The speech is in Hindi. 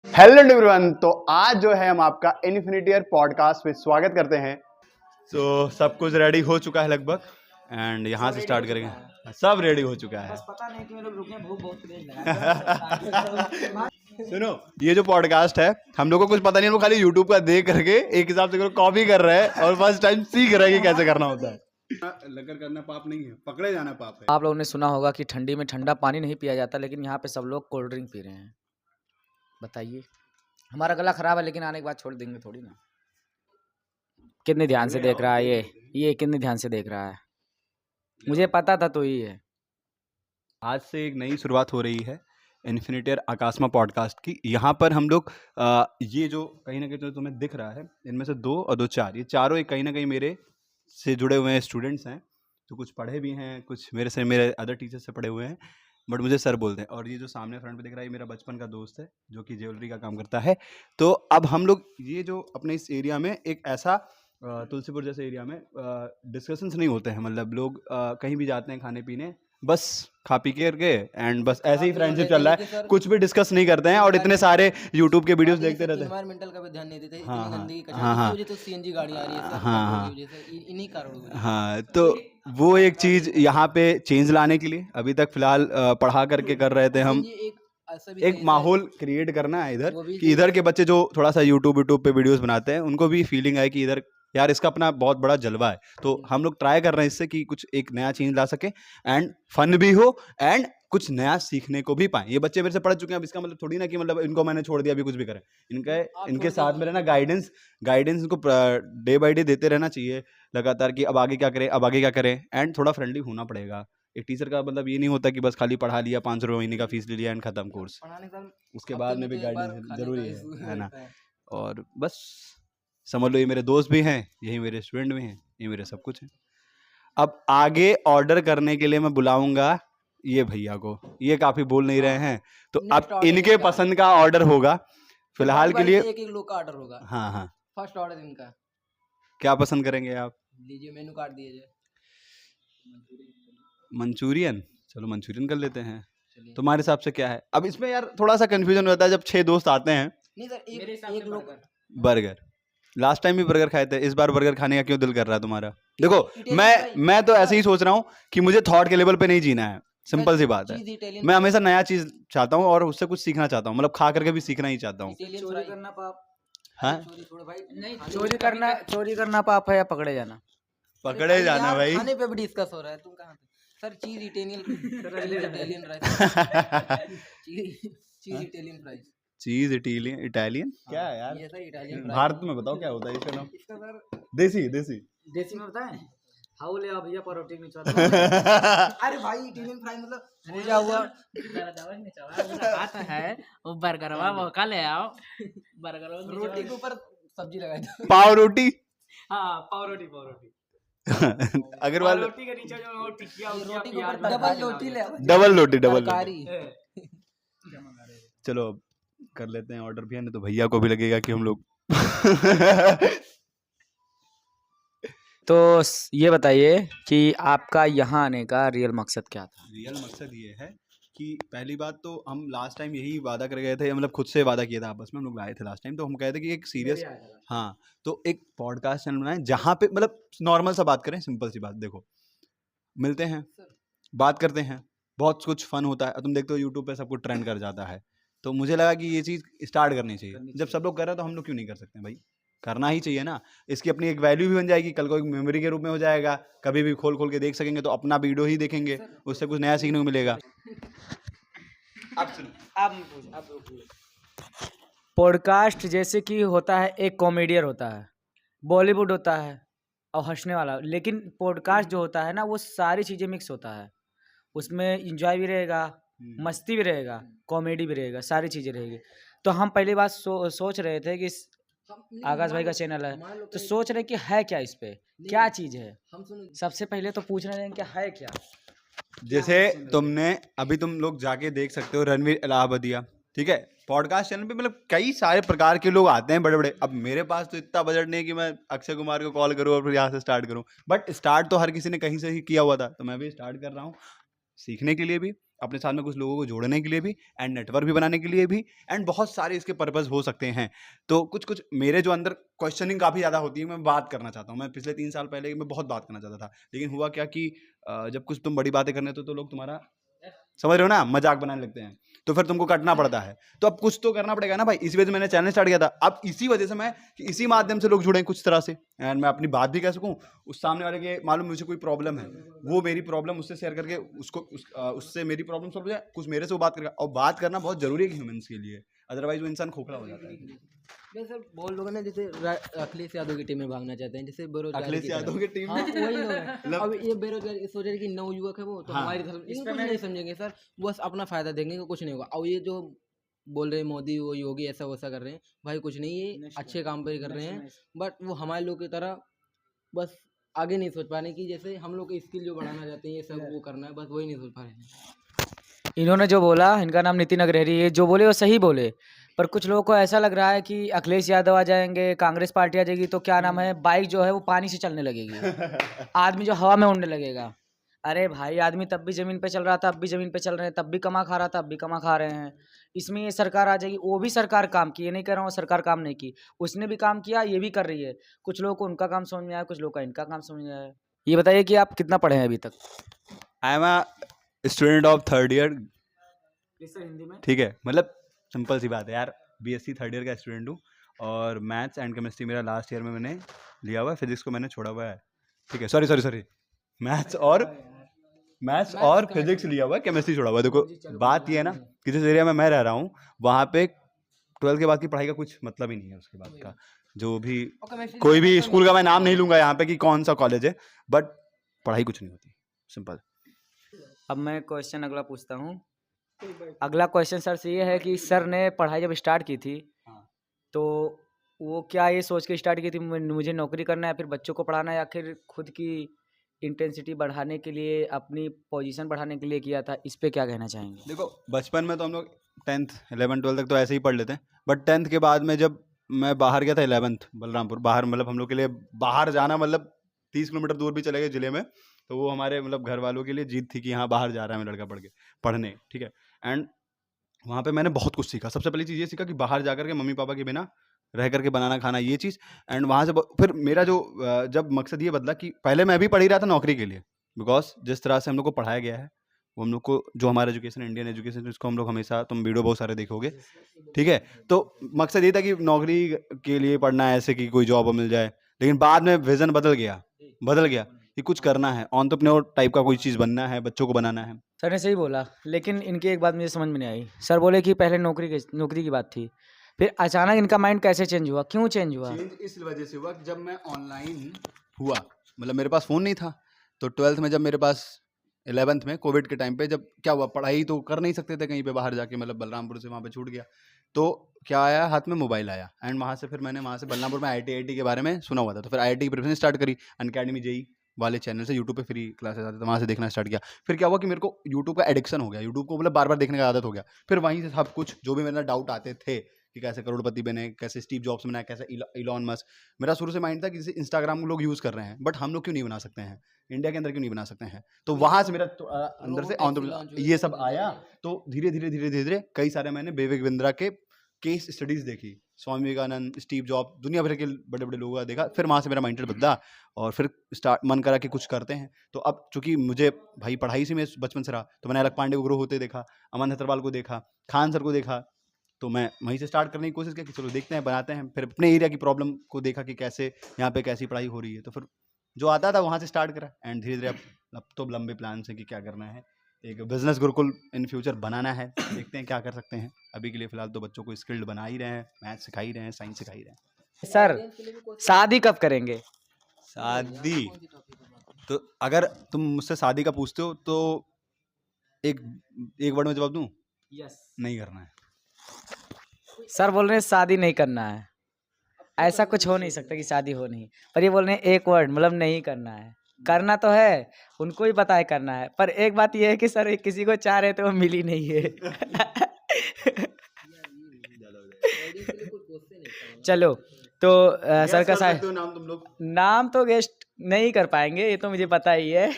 Hello everyone. तो आज जो है हम आपका इन्फिनिटी पॉडकास्ट में स्वागत करते हैं। तो सब कुछ रेडी हो चुका है लगभग एंड यहाँ से स्टार्ट करेंगे। सब रेडी हो चुका है, बस पता नहीं कि लोग रुके, भूख बहुत तेज लगा। सुनो, ये जो पॉडकास्ट है हम लोग को कुछ पता नहीं, हम लोग खाली यूट्यूब का देख करके एक हिसाब से कॉपी कर रहे हैं और फर्स्ट टाइम सीख रहे हैं कि कैसे करना होता है। लगर करना पाप नहीं है, पकड़े जाना पाप है। आप लोगों ने सुना होगा कि ठंडी में ठंडा पानी नहीं पिया जाता, लेकिन यहाँ पे सब लोग कोल्ड ड्रिंक पी रहे हैं। बताइए, हमारा गला खराब है लेकिन आने के बाद छोड़ देंगे थोड़ी ना। कितने ध्यान से देख रहा है ये कितने ध्यान से देख रहा है, मुझे पता था तो ही है। आज से एक नई शुरुआत हो रही है इन्फिनिटी आकाशमा पॉडकास्ट की। यहाँ पर हम लोग ये जो कहीं ना कहीं जो तुम्हें दिख रहा है, इनमें से 2 और 2 4, ये चारों एक कहीं ना कहीं मेरे से जुड़े हुए हैं स्टूडेंट्स हैं। तो कुछ पढ़े भी हैं, कुछ मेरे अदर टीचर से पढ़े हुए हैं, बट मुझे सर बोलते हैं। और ये जो सामने फ्रंट पे दिख रहा है ये मेरा बचपन का दोस्त है जो कि ज्वेलरी का काम करता है। तो अब हम लोग ये जो अपने इस एरिया में एक ऐसा तुलसीपुर जैसे एरिया में डिस्कशंस नहीं होते हैं, मतलब लोग कहीं भी जाते हैं खाने पीने, बस खा पी के एंड बस ऐसे ही फ्रेंडशिप चल रहा है, कुछ भी डिस्कस नहीं करते हैं। और इतने सारे यूट्यूब के वीडियोस देखते रहते हैं। एनवायरमेंटल का भी ध्यान नहीं देते, इतनी हाँ गंदगी कचरा हाँ हाँ की वजह तो सीएनजी गाड़ी आ रही है सर, हाँ की वजह से इन्हीं कारणों। हाँ। तो वो एक चीज यहाँ पे चेंज लाने के लिए अभी तक फिलहाल पढ़ा करके कर रहे थे हम। एक माहौल क्रिएट करना है इधर कि इधर के बच्चे जो थोड़ा सा यूट्यूब पे वीडियोस बनाते हैं उनको भी फीलिंग आए कि इधर यार इसका अपना बहुत बड़ा जलवा है। तो हम लोग ट्राई कर रहे हैं इससे कि कुछ एक नया चेंज ला सके एंड फन भी हो एंड कुछ नया सीखने को भी पाए। ये बच्चे मेरे से पढ़ चुके हैं, अब इसका मतलब थोड़ी ना कि मतलब इनको मैंने छोड़ दिया अभी कुछ भी करें। इनके साथ में रहना, गाइडेंस इनको डे बाय डे देते रहना चाहिए लगातार कि अब आगे क्या करें, अब आगे क्या करें, एंड थोड़ा फ्रेंडली होना पड़ेगा। एक टीचर का मतलब ये नहीं होता कि बस खाली पढ़ा लिया, 500 रुपये महीने का फीस ले लिया एंड खत्म कोर्स। उसके बाद में भी गाइडेंस जरूरी है ना। और बस समझ लो ये मेरे दोस्त भी हैं, यही मेरे स्टूडेंट भी हैं, ये मेरे सब कुछ है। अब आगे ऑर्डर करने के लिए मैं बुलाऊंगा ये भैया को, ये काफी बोल नहीं रहे हैं, तो अब इनके पसंद का ऑर्डर होगा फिलहाल के लिए। एक लोग का ऑर्डर होगा। हाँ हाँ, फर्स्ट ऑर्डर इनका। क्या पसंद करेंगे आप? लीजिए मेनू कार्ड दीजिए। मंचूरियन, चलो मंचूरियन कर लेते हैं। तुम्हारे हिसाब से क्या है? अब इसमें यार थोड़ा सा कंफ्यूजन हो जाता है जब 6 दोस्त आते हैं। नहीं सर, एक लोग बर्गर, लास्ट टाइम भी बर्गर खाए थे, इस बार बर्गर खाने का क्यों दिल कर रहा है तुम्हारा? देखो मैं तो ऐसे ही सोच रहा हूँ कि मुझे थॉट के लेवल पे नहीं जीना है, सिंपल सी बात है। मैं हमेशा नया चीज चाहता हूँ और उससे कुछ सीखना चाहता हूँ, मतलब खा करके भी सीखना ही चाहता हूँ। चोरी करना पाप? हाँ, चोरी करना पाप है या पकड़े जाना? पकड़े जाना भाई। खाने पे भी डिस्कस हो रहा है, तुम कहाँ पे? सर चीज इटालियन राइस। चीज इटालियन फ्राइज। चीज इटालियन क्या है यार? ये सर इटालियन भारत में बताओ क्या होता है इसका नाम? देसी में बताएं। हाउ ले आओ भैया परोठी नहीं चाहता। अरे भाई इटालियन फ्राई मतलब पूजा हुआ आता है वो बर्गर वो का ले आओ। बर्गर रोटी के ऊपर सब्जी लगाई दो। पाव रोटी। हाँ पाव रोटी अग्रवाल रोटी के नीचे जो टिकिया रोटी के ऊपर डबल रोटी ले आओ। डबल रोटी। चलो कर लेते हैं ऑर्डर भी, है ना, तो भैया को भी लगेगा कि हम लोग तो ये बताइए कि आपका यहाँ आने का रियल मकसद क्या था? रियल मकसद ये है कि पहली बात तो हम लास्ट टाइम यही वादा कर गए थे, मतलब खुद से वादा किया था आपस में, हम लोग आए थे लास्ट टाइम, तो हम कहे थे कि एक सीरियस, हाँ, तो एक पॉडकास्ट चैनल बनाएं जहाँ पे मतलब नॉर्मल सा बात करें, सिंपल सी बात। देखो मिलते हैं, बात करते हैं, बहुत कुछ फन होता है, तुम देखते हो यूट्यूब पे सब कुछ ट्रेंड कर जाता है, तो मुझे लगा कि ये चीज़ स्टार्ट करनी चाहिए। जब सब लोग कर रहे हैं तो हम लोग क्यों नहीं कर सकते भाई? करना ही चाहिए ना। इसकी अपनी एक वैल्यू भी बन जाएगी, कल को एक मेमोरी के रूप में हो जाएगा, कभी भी खोल खोल के देख सकेंगे, तो अपना वीडियो ही देखेंगे, उससे कुछ नया सीखने को मिलेगा। पॉडकास्ट जैसे कि होता है, एक कॉमेडियन होता है, बॉलीवुड होता है और हंसने वाला, लेकिन पॉडकास्ट जो होता है ना वो सारी चीज़ें मिक्स होता है, उसमें एंजॉय भी रहेगा, मस्ती भी रहेगा, कॉमेडी भी रहेगा, सारी चीज़ें रहेगी। तो हम पहली बात सोच रहे थे कि आकाश भाई का चैनल है, तो सोच रहे कि है क्या, इस पे क्या चीज़ है। सबसे पहले तो पूछ रहे हैं कि है क्या। जैसे तुमने अभी तुम लोग जाके देख सकते हो रणवीर इलाहाबादिया, ठीक है, पॉडकास्ट चैनल पे मतलब कई सारे प्रकार के लोग आते हैं बड़े बड़े। अब मेरे पास तो इतना बजट नहीं कि मैं अक्षय कुमार को कॉल करूँ और फिर यहाँ से स्टार्ट करूँ, बट स्टार्ट तो हर किसी ने कहीं से ही किया हुआ था, तो मैं भी स्टार्ट कर रहा हूँ सीखने के लिए भी अपने साथ में कुछ लोगों को जोड़ने के लिए भी, एंड नेटवर्क भी बनाने के लिए भी, एंड बहुत सारे इसके पर्पस हो सकते हैं। तो कुछ कुछ मेरे जो अंदर क्वेश्चनिंग काफ़ी ज़्यादा होती है, मैं बात करना चाहता हूँ। मैं पिछले 3 साल पहले मैं बहुत बात करना चाहता था, लेकिन हुआ क्या कि जब कुछ तुम बड़ी बातें करने तो लोग तुम्हारा, समझ रहे हो ना, मजाक बनाने लगते हैं, तो फिर तुमको कटना पड़ता है। तो अब कुछ तो करना पड़ेगा ना भाई, इसी वजह से मैंने चैनल स्टार्ट किया था। अब इसी वजह से मैं कि इसी माध्यम से लोग जुड़े कुछ तरह से, एंड मैं अपनी बात भी कह सकूं, उस सामने वाले के मालूम मुझे कोई प्रॉब्लम है, वो मेरी प्रॉब्लम उससे शेयर करके उससे मेरी प्रॉब्लम सॉल्व हो जाए, कुछ मेरे से वो बात करेगा। और बात करना बहुत जरूरी है ह्यूमंस के लिए, अदरवाइज वो इंसान खोखला हो जाता है। नहीं सर, बहुत लोग हैं ना जैसे अखिलेश यादव की टीम में भागना चाहते हैं, जैसे बेरोजगारी अखिलेश की यादव तरफ। की टीम हाँ, में वही लोग हैं। अब ये बेरोजगारी सोच रहे हैं कि नव युवक है वो, तो हाँ। हमारी तरफ इनको कुछ नहीं समझेंगे सर, बस अपना फायदा देखेंगे, कुछ नहीं होगा। और ये जो बोल रहे हैं मोदी वो योगी ऐसा वैसा कर रहे हैं, भाई कुछ नहीं, ये अच्छे काम पे कर रहे हैं, बट वो हमारे लोग की तरह बस आगे नहीं सोच पा रहे कि जैसे हम लोग की स्किल जो बढ़ाना चाहते हैं, ये सब वो करना है, बस वही नहीं सोच पा रहे हैं। इन्होंने जो बोला, इनका नाम नितिन अग्रहरी, ये जो बोले वो सही बोले, पर कुछ लोगों को ऐसा लग रहा है कि अखिलेश यादव आ जाएंगे, कांग्रेस पार्टी आ जाएगी तो क्या नाम है, बाइक जो है वो पानी से चलने लगेगी, आदमी जो हवा में उड़ने लगेगा। अरे भाई, आदमी तब भी जमीन पे चल रहा था, अब भी जमीन पे चल रहे हैं, तब भी कमा खा रहा था, अब भी कमा खा रहे हैं। इसमें ये सरकार आ जाएगी, वो भी सरकार काम की, ये नहीं कह रहा हूँ सरकार काम नहीं की, उसने भी काम किया, ये भी कर रही है। कुछ लोगों को उनका काम समझ में आया, कुछ लोगों का इनका काम समझ में आया। ये बताइए कि आप कितना पढ़े हैं अभी तक? I am a student of 3rd year. Hindi में ठीक है, मतलब सिंपल सी बात है यार, बीएससी 3rd ईयर का स्टूडेंट हूँ, और मैथ्स एंड केमिस्ट्री मेरा लास्ट ईयर में मैंने लिया हुआ है, फिजिक्स को मैंने छोड़ा हुआ है। ठीक है, सॉरी, मैथ्स और फिजिक्स लिया हुआ है, केमिस्ट्री छोड़ा हुआ है। देखो बात ये है ना कि जिस एरिया में मैं रह रहा हूँ वहाँ पे 12th के बाद की पढ़ाई का कुछ मतलब ही नहीं है। उसके बाद का जो भी कोई भी स्कूल का मैं नाम नहीं लूंगा यहाँ पे कि कौन सा कॉलेज है, बट पढ़ाई कुछ नहीं होती, सिंपल। अब मैं क्वेश्चन अगला पूछता हूँ। अगला क्वेश्चन सर से ये है कि सर ने पढ़ाई जब स्टार्ट की थी, तो वो क्या ये सोच के स्टार्ट की थी मुझे नौकरी करना है, फिर बच्चों को पढ़ाना है, या फिर खुद की इंटेंसिटी बढ़ाने के लिए, अपनी पोजीशन बढ़ाने के लिए किया था? इस पे क्या कहना चाहेंगे? देखो, बचपन में तो हम लोग 10th 11 12 तक तो ऐसे ही पढ़ लेते हैं, बट 10th के बाद में जब मैं बाहर गया था 11th बलरामपुर, बाहर मतलब हम लोग के लिए बाहर जाना मतलब 30 किलोमीटर दूर भी चले गए जिले में, तो वो हमारे मतलब घर वालों के लिए जीत थी कि हाँ बाहर जा रहा है मेरा लड़का पढ़ने। ठीक है, एंड वहाँ पे मैंने बहुत कुछ सीखा। सबसे पहली चीज़ ये सीखा कि बाहर जा करके मम्मी पापा के बिना रह करके बनाना खाना, ये चीज़। एंड वहाँ से फिर मेरा जो जब मकसद ये बदला कि पहले मैं भी पढ़ ही रहा था नौकरी के लिए, बिकॉज जिस तरह से हम लोग को पढ़ाया गया है, वो हम लोग को जो हमारा एजुकेशन, इंडियन एजुकेशन, जिसको हम लोग हमेशा, तुम वीडियो बहुत सारे देखोगे, ठीक है, तो मकसद ये था कि नौकरी के लिए पढ़ना है, ऐसे कि कोई जॉब मिल जाए। लेकिन बाद में विजन बदल गया कि कुछ करना है, एंटरप्रेन्योर टाइप का कोई चीज़ बनना है, बच्चों को बनाना है। सर ने सही बोला, लेकिन इनकी एक बात मुझे समझ में नहीं आई। सर बोले कि पहले नौकरी की बात थी, फिर अचानक इनका माइंड कैसे चेंज हुआ, क्यों चेंज हुआ? चेंज इस वजह से हुआ कि जब मैं ऑनलाइन हुआ, मतलब मेरे पास फ़ोन नहीं था, तो 12th में जब मेरे पास 11th में कोविड के टाइम पे जब क्या हुआ, पढ़ाई तो कर नहीं सकते थे कहीं पे बाहर जाके, मतलब बलरामपुर से वहाँ पे छूट गया, तो क्या आया, हाथ में मोबाइल आया। एंड वहाँ से फिर मैंने वहाँ से बलरामपुर में IIT के बारे में सुना हुआ था, तो फिर IIT की प्रिपरेशन स्टार्ट करी। अनअकैडमी जेई वाले चैनल से यूट्यूब पे फ्री क्लासेस आते थे, वहाँ से देखना स्टार्ट किया। फिर क्या हुआ कि मेरे को यूट्यूब का एडिक्शन हो गया, यूट्यूब को मतलब बार बार देखने का आदत हो गया। फिर वहीं से सब कुछ जो भी मेरे डाउट आते थे कि कैसे करोड़पति बने, कैसे स्टीव जॉब्स बना, कैसे इलॉन मस्क, मेरा शुरू से माइंड था कि जैसे इंस्टाग्राम लोग यूज़ कर रहे हैं, बट हम लोग क्यों नहीं बना सकते हैं, इंडिया के अंदर क्यों नहीं बना सकते हैं। तो वहाँ से मेरा अंदर से ये सब आया। तो धीरे धीरे कई सारे मैंने विवेक बिंद्रा के केस स्टडीज़ देखी, स्वामी विवेकानंद, स्टीव जॉब, दुनिया भर के बड़े बड़े लोगों का देखा। फिर वहाँ से मेरा माइंडसेट बदला और फिर मन करा कि कुछ करते हैं। तो अब चूंकि मुझे भाई पढ़ाई से मैं बचपन से रहा, तो मैंने अलग पांडे को ग्रो होते देखा, अमन हतरवाल को देखा, खान सर को देखा, तो मैं वहीं से स्टार्ट करने की कोशिश की कि चलो देखते हैं, बनाते हैं। फिर अपने एरिया की प्रॉब्लम को देखा कि कैसे यहाँ पे कैसी पढ़ाई हो रही है, तो फिर जो आता था वहाँ से स्टार्ट करा। एंड धीरे धीरे अब तो लंबे प्लान से कि क्या करना है, एक बिजनेस गुरुकुल इन फ्यूचर बनाना है, देखते हैं क्या कर सकते हैं। अभी के लिए फिलहाल तो बच्चों को स्किल्ड बना ही रहे हैं, मैथ सिखा ही रहे हैं, साइंस सिखा ही रहे हैं। सर शादी कब करेंगे? शादी तो अगर तुम मुझसे शादी का पूछते हो तो एक वर्ड में जवाब दूं, यस। नहीं करना है। सर बोल रहे हैं शादी नहीं करना है, ऐसा कुछ हो नहीं सकता कि शादी हो नहीं, पर ये बोल रहे हैं एक वर्ड, मतलब नहीं करना है। करना तो है, उनको ही पता है करना है, पर एक बात ये है कि सर किसी को चाह रहे तो वो मिल ही नहीं है। चलो तो सर का नाम तुम लोग नाम तो गेस्ट नहीं कर पाएंगे, ये तो मुझे पता ही है।